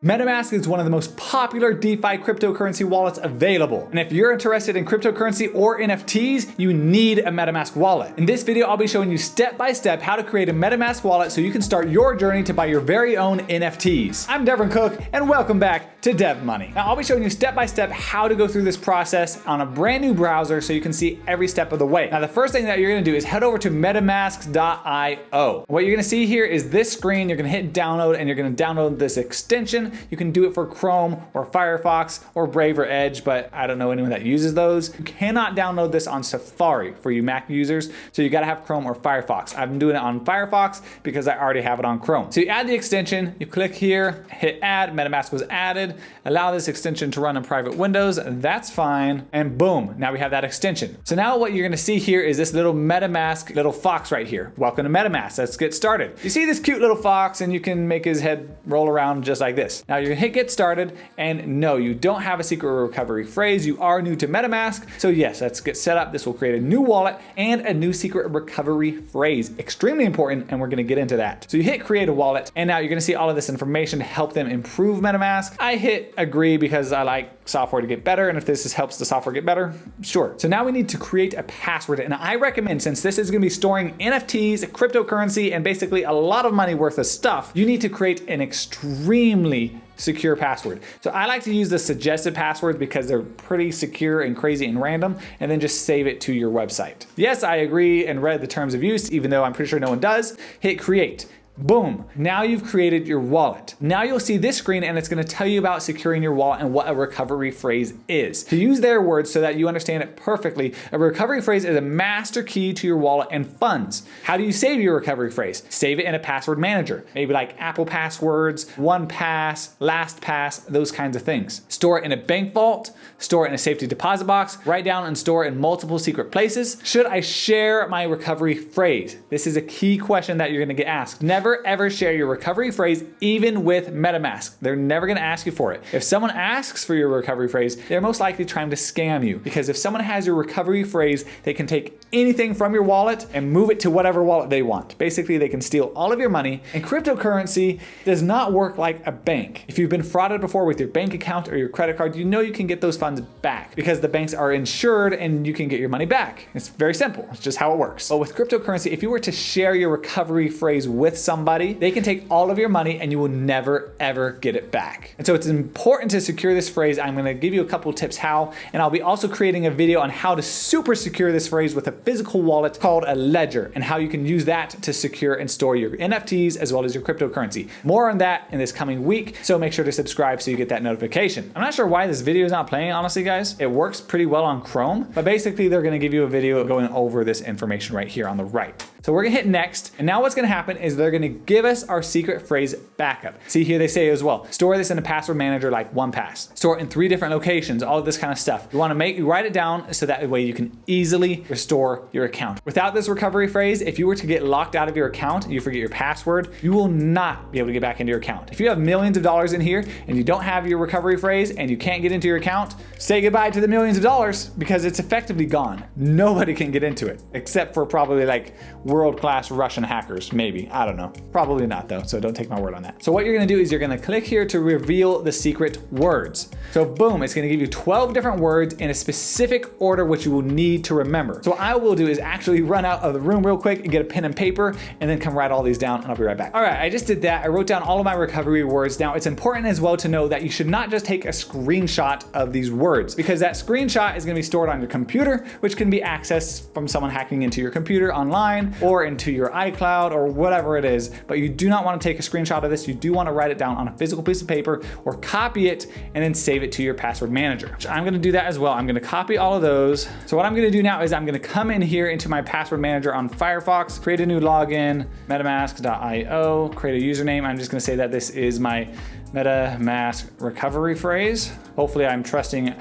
MetaMask is one of the most popular DeFi cryptocurrency wallets available. And if you're interested in cryptocurrency or NFTs, you need a MetaMask wallet. In this video, I'll be showing you step by step how to create a MetaMask wallet so you can start your journey to buy your very own NFTs. I'm Devin Cook, and welcome back to Dev Money. Now, I'll be showing you step by step how to go through this process on a brand new browser so you can see every step of the way. Now, the first thing that you're gonna do is head over to Metamasks Io. What you're gonna see here is this screen. You're gonna hit download, and you're gonna download this extension. You can do it for Chrome or Firefox or Brave or Edge, but I don't know anyone that uses those. You cannot download this on Safari for you Mac users, so you gotta have Chrome or Firefox. I've been doing it on Firefox because I already have it on Chrome. So you add the extension, you click here, hit add, MetaMask was added, allow this extension to run in private windows, that's fine, and boom, now we have that extension. So now what you're gonna see here is this little MetaMask little fox right here. Welcome to MetaMask, let's get started. You see this cute little fox, and you can make his head roll around just like this. Now you're gonna hit get started, and no, you don't have a secret recovery phrase. You are new to MetaMask. So yes, let's get set up. This will create a new wallet and a new secret recovery phrase. Extremely important, and we're gonna get into that. So you hit create a wallet, and now you're gonna see all of this information to help them improve MetaMask. I hit agree because I like software to get better, and if this helps the software get better, sure. So now we need to create a password, and I recommend, since this is gonna be storing NFTs, cryptocurrency, and basically a lot of money worth of stuff, you need to create an extremely secure password. So I like to use the suggested passwords because they're pretty secure and crazy and random, and then just save it to your website. Yes, I agree and read the terms of use, even though I'm pretty sure no one does. Hit create. Boom, now you've created your wallet. Now you'll see this screen, and it's gonna tell you about securing your wallet and what a recovery phrase is. To use their words so that you understand it perfectly, a recovery phrase is a master key to your wallet and funds. How do you save your recovery phrase? Save it in a password manager, maybe like Apple Passwords, 1Pass, LastPass, those kinds of things. Store it in a bank vault, store it in a safety deposit box, write down and store it in multiple secret places. Should I share my recovery phrase? This is a key question that you're gonna get asked. Never ever share your recovery phrase, even with MetaMask. They're never gonna ask you for it. If someone asks for your recovery phrase, they're most likely trying to scam you, because if someone has your recovery phrase, they can take anything from your wallet and move it to whatever wallet they want. Basically, they can steal all of your money, and cryptocurrency does not work like a bank. If you've been frauded before with your bank account or your credit card, you know you can get those funds back because the banks are insured and you can get your money back. It's very simple. It's just how it works. But with cryptocurrency, if you were to share your recovery phrase with somebody, they can take all of your money and you will never ever get it back. And so it's important to secure this phrase. I'm gonna give you a couple tips how, and I'll be also creating a video on how to super secure this phrase with a physical wallet called a ledger, and how you can use that to secure and store your NFTs as well as your cryptocurrency. More on that in this coming week, so make sure to subscribe so you get that notification. I'm not sure why this video is not playing, honestly, guys. It works pretty well on Chrome, but basically they're gonna give you a video going over this information right here on the right. So we're gonna hit next, and now what's gonna happen is they're gonna give us our secret phrase backup. See here they say as well, store this in a password manager like 1Pass. Store it in 3 different locations, all of this kind of stuff. You wanna write it down so that way you can easily restore your account. Without this recovery phrase, if you were to get locked out of your account and you forget your password, you will not be able to get back into your account. If you have millions of dollars in here and you don't have your recovery phrase and you can't get into your account, say goodbye to the millions of dollars because it's effectively gone. Nobody can get into it, except for probably like world-class Russian hackers, maybe. I don't know. Probably not though, so don't take my word on that. So what you're gonna do is you're gonna click here to reveal the secret words. So boom, it's gonna give you 12 different words in a specific order which you will need to remember. So what I will do is actually run out of the room real quick and get a pen and paper and then come write all these down, and I'll be right back. All right, I just did that. I wrote down all of my recovery words. Now it's important as well to know that you should not just take a screenshot of these words, because that screenshot is gonna be stored on your computer, which can be accessed from someone hacking into your computer online or into your iCloud or whatever it is. But you do not want to take a screenshot of this. You do want to write it down on a physical piece of paper or copy it and then save it to your password manager. I'm going to do that as well. I'm going to copy all of those. So what I'm going to do now is I'm going to come in here into my password manager on Firefox, create a new login, Metamasks.io, create a username. I'm just going to say that this is my MetaMask recovery phrase. Hopefully I'm trusting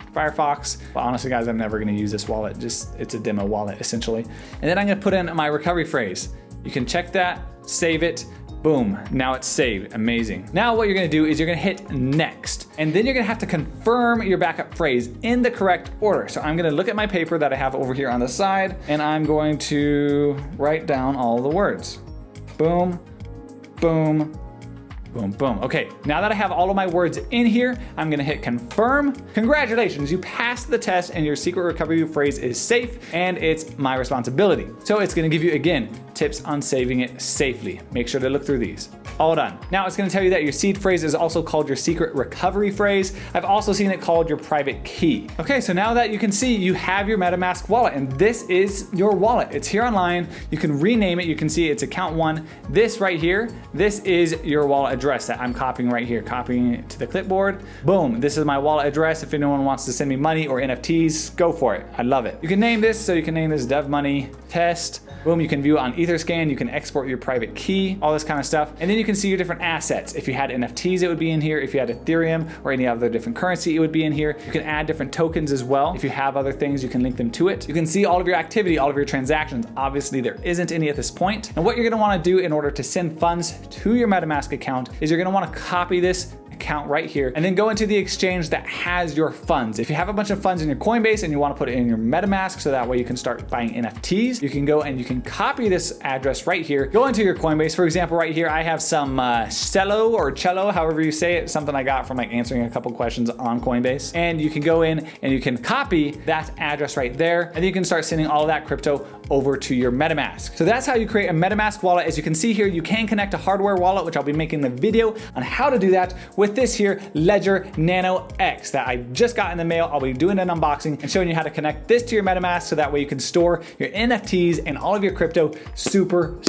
Firefox, but honestly guys, I'm never gonna use this wallet. It's a demo wallet essentially. And then I'm gonna put in my recovery phrase. You can check that, save it, boom, now it's saved, amazing. Now what you're gonna do is you're gonna hit next, and then you're gonna have to confirm your backup phrase in the correct order. So I'm gonna look at my paper that I have over here on the side, and I'm going to write down all the words. Boom, boom, Boom, boom. Okay, now that I have all of my words in here, I'm gonna hit confirm. Congratulations, you passed the test and your secret recovery phrase is safe and it's my responsibility. So it's gonna give you, again, tips on saving it safely. Make sure to look through these. All done. Now it's gonna tell you that your seed phrase is also called your secret recovery phrase. I've also seen it called your private key. Okay, so now that you can see, you have your MetaMask wallet, and this is your wallet. It's here online. You can rename it. You can see it's account 1. This right here, this is your wallet address that I'm copying right here, copying it to the clipboard. Boom, this is my wallet address. If anyone wants to send me money or NFTs, go for it. I love it. You can name this, so you can name this Dev Money Test. Boom, you can view it on Etherscan. You can export your private key, all this kind of stuff. And then you can see your different assets. If you had NFTs, it would be in here. If you had Ethereum or any other different currency, it would be in here. You can add different tokens as well. If you have other things, you can link them to it. You can see all of your activity, all of your transactions. Obviously, there isn't any at this point. And what you're gonna wanna do in order to send funds to your MetaMask account is you're gonna wanna copy this account right here and then go into the exchange that has your funds. If you have a bunch of funds in your Coinbase and you want to put it in your MetaMask so that way you can start buying NFTs, you can go and you can copy this address right here, go into your Coinbase. For example, right here, I have some Cello or Cello, however you say it, something I got from like answering a couple questions on Coinbase. And you can go in and you can copy that address right there, and then you can start sending all of that crypto over to your MetaMask. So that's how you create a MetaMask wallet. As you can see here, you can connect a hardware wallet, which I'll be making the video on how to do that with this here Ledger Nano X that I just got in the mail. I'll be doing an unboxing and showing you how to connect this to your MetaMask so that way you can store your NFTs and all of your crypto super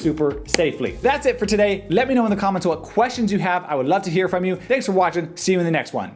safely. That's it for today. Let me know in the comments what questions you have. I would love to hear from you. Thanks for watching. See you in the next one.